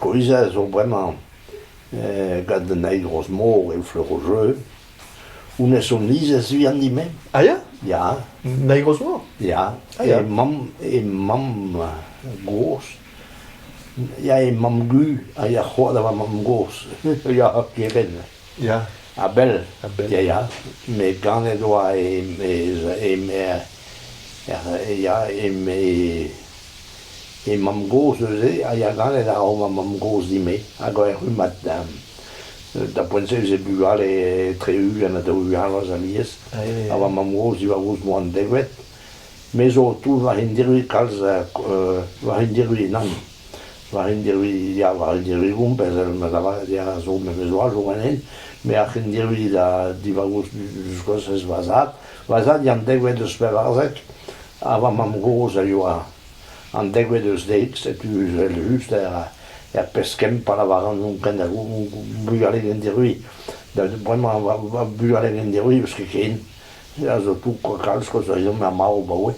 coisa so vraiment gant den eigros mor e fleurogeux. Une son lises vian di men. Ah ya? Ja, Na gros mort? ja. Ah, ja. E mam gos. Ja, e mam gu, a ja c'hoad ava mam gos. Ja, geren. Ja. A bel. A bel. Ja, ja. Me ganet oa e mam gos eus a ja ganet a oma mam gos di me. A go e mat da poenseus e bual e treu an a daou alas a lies. A va mam gos i va gos mo an degwet. Me zo tout va hindirui kalz va hindirui nan. Va hindirui, ja, va hindirui gumpez, me da va ja zo me mezoa zo ganen. Me a hindirui da di va gos jusqu'os es vazat. Vazat jan degwet eus pevarzek. A va mam gos a jo an degwet eus deiks, et just peskem pa la varan non ken da bugale hindirui. Da vraiment va bugale hindirui eus ket ken. Ja, zo tout kalz koz a jo me a mao baoe.